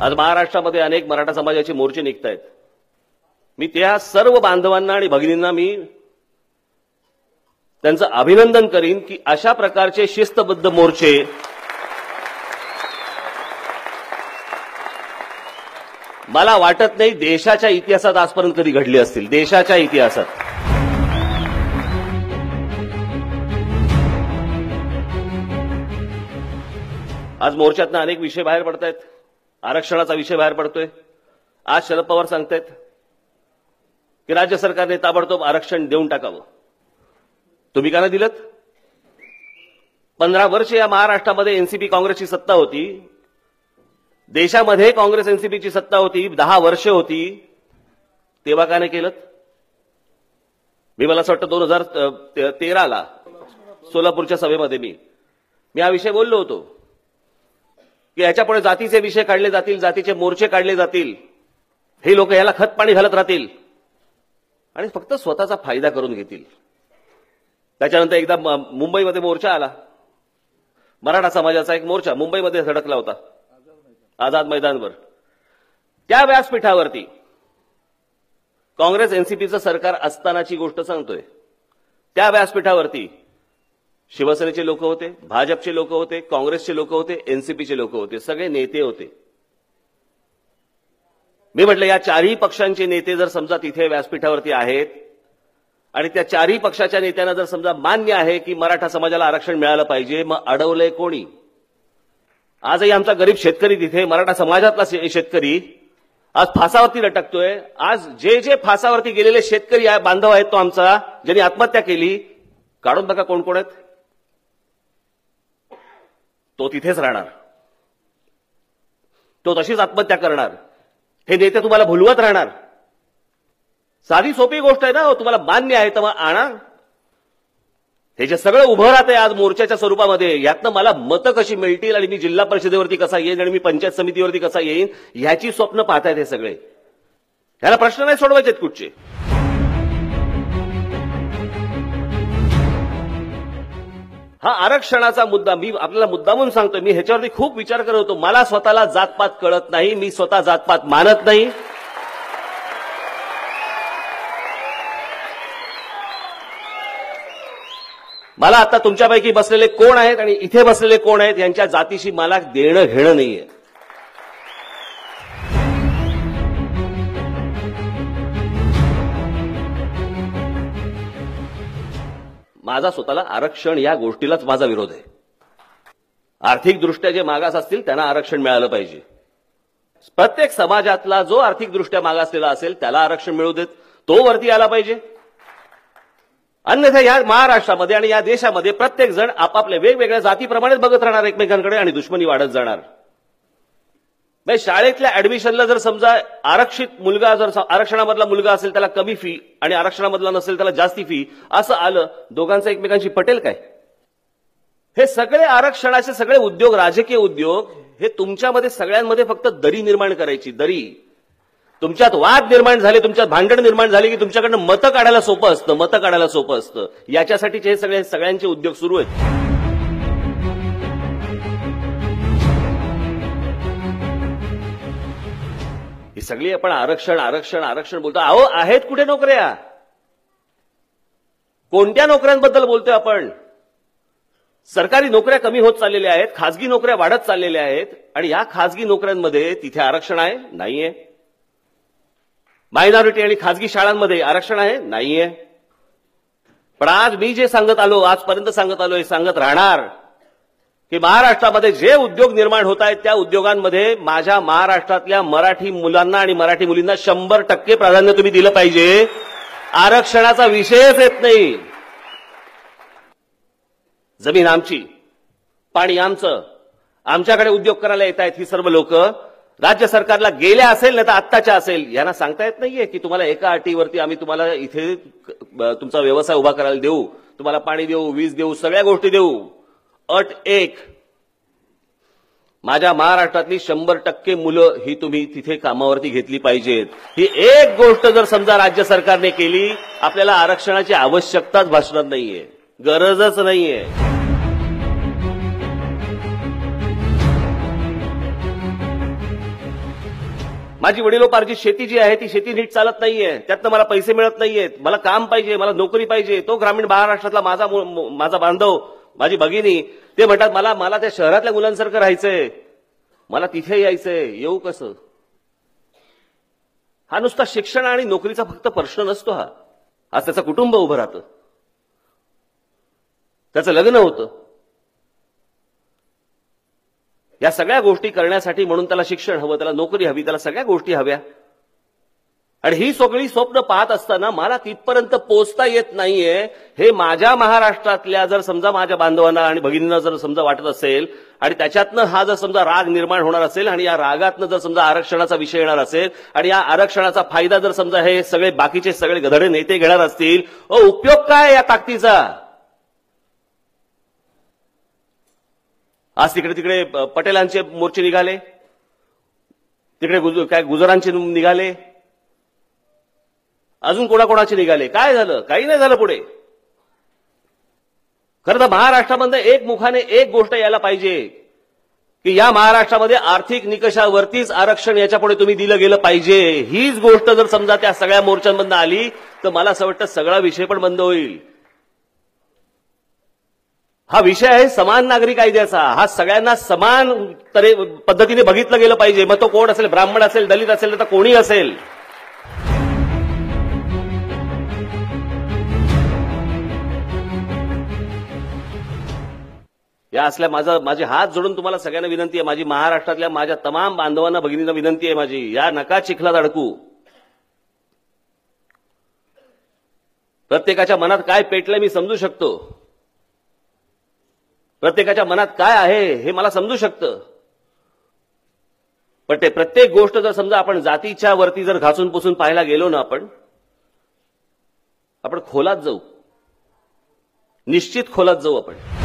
आज महाराष्ट्रामध्ये अनेक मराठा समाजाचे मोर्चे निघतायत. मी त्या सर्व बांधवांना आणि भगिनींना मी त्यांचं अभिनंदन करीन की अशा प्रकारचे शिस्तबद्ध मोर्चे मला वाटत नाही देशाच्या इतिहासात आजपर्यंत कधी घडले असतील. देशाच्या इतिहासात आज मोर्चातनं अनेक विषय बाहेर पडतायत. आरक्षणाचा विषय बाहेर पडतोय. आज शरद पवार सांगतायत की राज्य सरकारने ताबडतोब आरक्षण देऊन टाकावं. तुम्ही का नाही दिलं? 15 वर्ष या महाराष्ट्रामध्ये एनसीपी काँग्रेसची सत्ता होती. देशामध्ये काँग्रेस एनसीपीची सत्ता होती. 10 वर्ष होती. तेव्हा का नाही केलं? मला असं वाटतं 2013ला सोलापूरच्या सभेमध्ये मी हा विषय बोललो होतो की याच्यापुढे जातीचे विषय काढले जातील, जातीचे मोर्चे काढले जातील, हे लोक याला खत पाणी घालत राहतील आणि फक्त स्वतःचा फायदा करून घेतील. त्याच्यानंतर एकदा मुंबईमध्ये मोर्चा आला. मराठा समाजाचा एक मोर्चा मुंबईमध्ये धडकला होता आझाद मैदानवर. त्या व्यासपीठावरती काँग्रेस एनसीपीचं सरकार असतानाची गोष्ट सांगतोय. त्या व्यासपीठावरती शिवसेनेचे लोक होते, भाजपचे लोक होते, काँग्रेसचे लोक होते, एनसीपीचे लोक होते, सगळे नेते होते. मी म्हटलं या चारही पक्षांचे नेते जर समजा तिथे व्यासपीठावरती आहेत आणि त्या चारही पक्षाच्या नेत्यांना जर समजा मान्य आहे की मराठा समाजाला आरक्षण मिळालं पाहिजे, मग अडवलंय कोणी? आजही आमचा गरीब शेतकरी तिथे, मराठा समाजातला शेतकरी आज फासावरती लटकतोय. आज जे फासावरती गेलेले शेतकरी बांधव आहेत, तो आमचा ज्यांनी आत्महत्या केली, काढून बघा कोण कोण आहेत. तो तिथेच राहणार, तो तशीच आत्महत्या करणार. हे नेते तुम्हाला भुलवत राहणार. साधी सोपी गोष्ट आहे ना. तुम्हाला मान्य आहे तर मग आणा. हे जे सगळं उभं राहतंय आज मोर्चाच्या स्वरूपामध्ये, यातनं मला मतं कशी मिळतील आणि मी जिल्हा परिषदेवरती कसा येईन आणि मी पंचायत समितीवरती कसा येईन, ह्याची स्वप्न पाहतायत हे सगळे. ह्याला प्रश्न नाही सोडवायचे कुठचे. हा आरक्षणाचा मुद्दा मी आपल्याला मुद्दा म्हणून सांगतोय. मी ह्याच्यावरती खूप विचार करत होतो. मला स्वतःला जातपात कळत नाही. मी स्वतः जातपात मानत नाही. मला आता तुमच्यापैकी बसलेले कोण आहेत आणि इथे बसलेले कोण आहेत यांच्या जातीशी मला देणं घेणं नाहीये. माझा स्वतःला आरक्षण या गोष्टीलाच माझा विरोध आहे. आर्थिकदृष्ट्या जे मागास असतील त्यांना आरक्षण मिळालं पाहिजे. प्रत्येक समाजातला जो आर्थिकदृष्ट्या मागासलेला असेल त्याला आरक्षण मिळू देत, तो वरती आला पाहिजे. अन्यथा या महाराष्ट्रामध्ये आणि या देशामध्ये प्रत्येक जण आपापल्या वेगवेगळ्या जातीप्रमाणेच बघत राहणार एकमेकांकडे आणि दुश्मनी वाढत जाणार. शाळेतल्या ऍडमिशनला जर समजा आरक्षित मुलगा जर आरक्षणामधला मुलगा असेल त्याला कमी फी आणि आरक्षणामधला नसेल त्याला जास्ती फी असं आलं, दोघांचं एकमेकांशी पटेल काय? हे सगळे आरक्षणाचे सगळे उद्योग, राजकीय उद्योग, हे तुमच्यामध्ये सगळ्यांमध्ये फक्त दरी निर्माण करायची. दरी. तुमच्यात वाद निर्माण झाले, तुमच्यात भांडण निर्माण झाले की तुमच्याकडनं मतं काढायला सोपं असतं. याच्यासाठीचे हे सगळ्यांचे उद्योग सुरू आहेत. ही सगळी आपण आरक्षण बोलतो. अहो, आहेत कुठे नोकऱ्या? कोणत्या नोकऱ्यांबद्दल बोलतोय आपण? सरकारी नोकऱ्या कमी होत चाललेल्या आहेत, खासगी नोकऱ्या वाढत चाललेल्या आहेत आणि या खासगी नोकऱ्यांमध्ये तिथे आरक्षण आहे? नाहीये. मायनॉरिटी आणि खासगी शाळांमध्ये आरक्षण आहे? नाहीये. पण आज मी जे आजपर्यंत सांगत आलोय, सांगत राहणार की महाराष्ट्रामध्ये जे उद्योग निर्माण होत आहेत त्या उद्योगांमध्ये माझ्या महाराष्ट्रातल्या मराठी मुलांना आणि मराठी मुलींना 100% प्राधान्य तुम्ही दिलं पाहिजे. आरक्षणाचा विषयच येत नाही. जमीन आमची, पाणी आमचं, आमच्याकडे उद्योग करायला येत आहेत ही सर्व लोक राज्य सरकारला गेल्या असेल नाही तर आत्ताच्या असेल, यांना सांगता येत नाहीये की तुम्हाला एका अटीवरती आम्ही तुम्हाला इथे तुमचा व्यवसाय उभा करायला देऊ, तुम्हाला पाणी देऊ, वीज देऊ, सगळ्या गोष्टी देऊ. अट एक, माझ्या महाराष्ट्रातली 100% मुलं ही तुम्ही तिथे कामावरती घेतली पाहिजेत. ही एक गोष्ट जर समजा राज्य सरकारने केली, आपल्याला आरक्षणाची आवश्यकताच भासणार नाहीये, गरजच नाहीये. माझी वडिलोपार्जित शेती जी आहे ती शेती नीट चालत नाहीये, त्यातनं मला पैसे मिळत नाहीयेत, मला काम पाहिजे, मला नोकरी पाहिजे. तो ग्रामीण महाराष्ट्रातला माझा बांधव, माझी भगिनी ते म्हणतात मला त्या शहरातल्या मुलांसारखं राहायचंय, मला तिथे यायचंय, येऊ कसं? हा नुसता शिक्षण आणि नोकरीचा फक्त प्रश्न नसतो. आज त्याचं कुटुंब उभं राहतं, त्याचं लग्न होतं. या सगळ्या गोष्टी करण्यासाठी म्हणून त्याला शिक्षण हवं, त्याला नोकरी हवी, त्याला सगळ्या गोष्टी हव्या. आणि ही सगळी स्वप्न पाहत असताना मला तिथपर्यंत पोहोचता येत नाहीये हे माझ्या महाराष्ट्रातल्या जर समजा माझ्या बांधवांना आणि भगिनींना जर समजा वाटत असेल आणि त्याच्यातनं हा जर समजा राग निर्माण होणार असेल आणि या रागातनं जर समजा आरक्षणाचा विषय येणार असेल आणि या आरक्षणाचा फायदा जर समजा हे सगळे बाकीचे सगळे गधडे नेते घेणार असतील, उपयोग काय या ताकदीचा? आज तिकडे पटेलांचे मोर्चे निघाले, तिकडे काय गुजरांचे निघाले, अजून कोणाकोणाचे निघाले. काय झालं? काही नाही झालं पुढे. खरं तर महाराष्ट्रामध्ये एक मुखाने एक गोष्ट यायला पाहिजे की या महाराष्ट्रामध्ये आर्थिक निकषावरतीच आरक्षण याच्यापुढे तुम्ही दिलं गेलं पाहिजे. हीच गोष्ट जर समजा त्या सगळ्या मोर्चांमधून आली तर मला असं वाटतं सगळा विषय पण बंद होईल. हा विषय आहे समान नागरी कायद्याचा. हा सगळ्यांना समान पद्धतीने बघितलं गेलं पाहिजे. मग तो कोण असेल, ब्राह्मण असेल, दलित असेल, तर कोणी असेल. या असल्या माझे हात जोडून तुम्हाला सगळ्यांना विनंती आहे, माझी महाराष्ट्रातल्या माझ्या तमाम बांधवांना भगिनींना विनंती आहे माझी, या नका चिखलात अडकू. प्रत्येकाच्या मनात काय पेटलंय मी समजू शकतो, प्रत्येकाच्या मनात काय आहे हे मला समजू शकतं. पण ते प्रत्येक गोष्ट जर समजा आपण जातीच्या वरती जर घासून पुसून पाहायला गेलो ना आपण खोलात जाऊ, निश्चित खोलात जाऊ आपण.